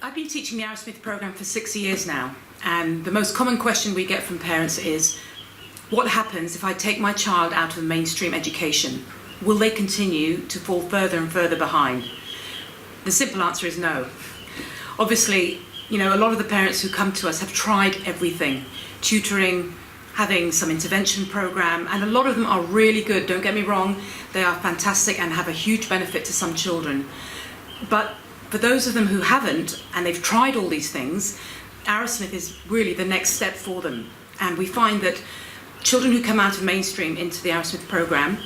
I've been teaching the Arrowsmith Program for 6 years now, and the most common question we get from parents is, what happens if I take my child out of mainstream education? Will they continue to fall further and further behind? The simple answer is no. Obviously, a lot of the parents who come to us have tried everything, tutoring, having some intervention program, and a lot of them are really good, don't get me wrong, they are fantastic and have a huge benefit to some children. But for those of them who haven't, and they've tried all these things, Arrowsmith is really the next step for them. And we find that children who come out of mainstream into the Arrowsmith program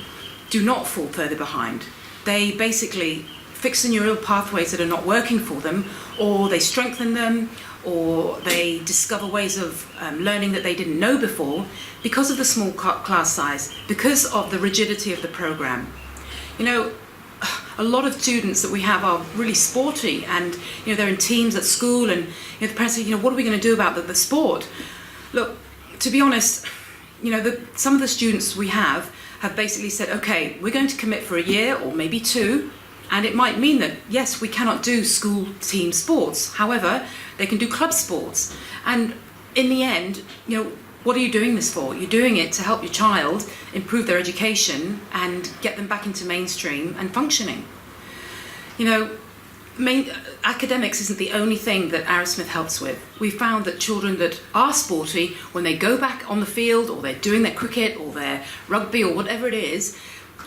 do not fall further behind. They basically fix the neural pathways that are not working for them, or they strengthen them, or they discover ways of learning that they didn't know before because of the small class size, because of the rigidity of the program. A lot of students that we have are really sporty, and they're in teams at school, and the parents say, what are we going to do about the sport? Look, to be honest, some of the students we have basically said, okay, we're going to commit for a year or maybe 2, and it might mean that, yes, we cannot do school team sports. However, they can do club sports. And in the end, what are you doing this for? You're doing it to help your child improve their education and get them back into mainstream and functioning. Academics isn't the only thing that Arrowsmith helps with. We found that children that are sporty, when they go back on the field, or they're doing their cricket or their rugby or whatever it is,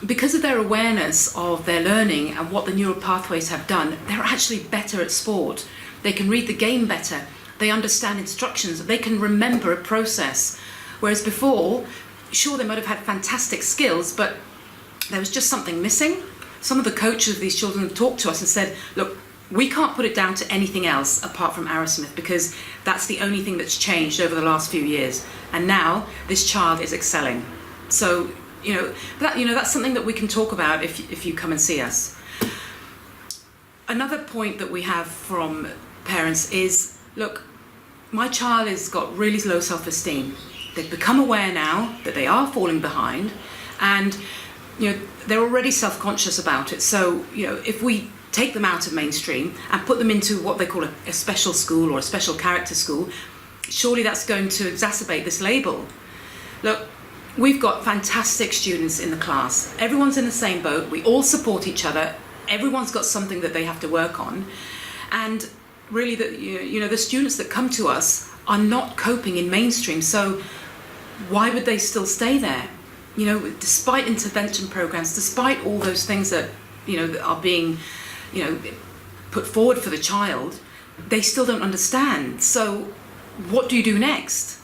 because of their awareness of their learning and what the neural pathways have done, they're actually better at sport. They can read the game better. They understand instructions. They can remember a process. Whereas before, sure, they might have had fantastic skills, but there was just something missing. Some of the coaches of these children have talked to us and said, look, we can't put it down to anything else apart from Arrowsmith, because that's the only thing that's changed over the last few years. And now this child is excelling. So, that's something that we can talk about if you come and see us. Another point that we have from parents is, look, my child has got really low self-esteem. They've become aware now that they are falling behind, and they're already self-conscious about it. So if we take them out of mainstream and put them into what they call a special school or a special character school, surely that's going to exacerbate this label. Look, we've got fantastic students in the class. Everyone's in the same boat. We all support each other. Everyone's got something that they have to work on. And really, the students that come to us are not coping in mainstream. So why would they still stay there? Despite intervention programs, despite all those things that, that are being, put forward for the child, they still don't understand. So what do you do next?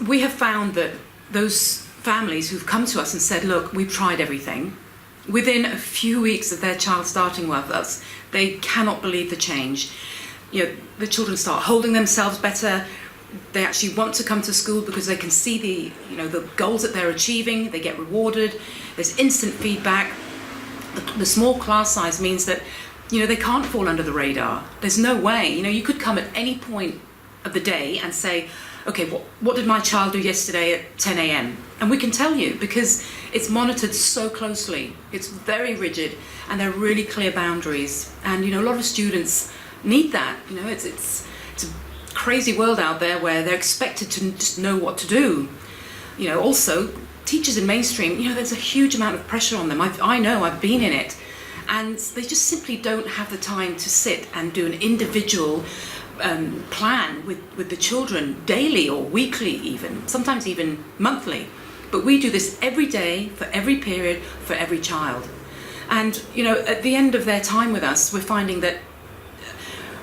We have found that those families who've come to us and said, look, we've tried everything, within a few weeks of their child starting with us, they cannot believe the change. The children start holding themselves better. They actually want to come to school because they can see the goals that they're achieving. They get rewarded. There's instant feedback. The small class size means that they can't fall under the radar. There's no way. You could come at any point of the day and say, okay, what did my child do yesterday at 10 a.m? And we can tell you, because it's monitored so closely. It's very rigid, and there are really clear boundaries. And a lot of students need that. It's a crazy world out there where they're expected to just know what to do. Also, teachers in mainstream, there's a huge amount of pressure on them. I know, I've been in it. And they just simply don't have the time to sit and do an individual plan with the children daily or weekly even, sometimes even monthly. But we do this every day, for every period, for every child. And, at the end of their time with us, we're finding that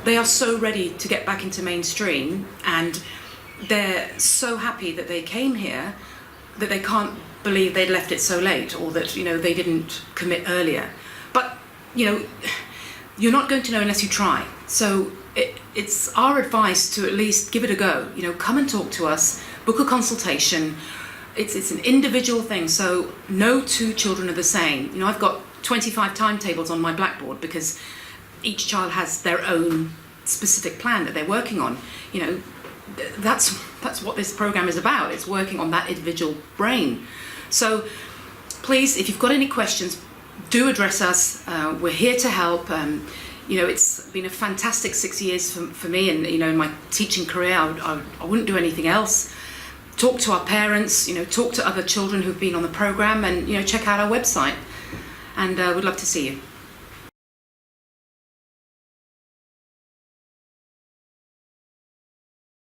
they are so ready to get back into mainstream, and they're so happy that they came here that they can't believe they'd left it so late, or that, they didn't commit earlier. But, you're not going to know unless you try. So it's our advice to at least give it a go. Come and talk to us, book a consultation. It's an individual thing, so no 2 children are the same. I've got 25 timetables on my blackboard because each child has their own specific plan that they're working on. That's what this program is about. It's working on that individual brain. So please, if you've got any questions, do address us. We're here to help. It's been a fantastic 6 years for me, and in my teaching career, I wouldn't do anything else. Talk to our parents, talk to other children who've been on the program, and check out our website. And we'd love to see you.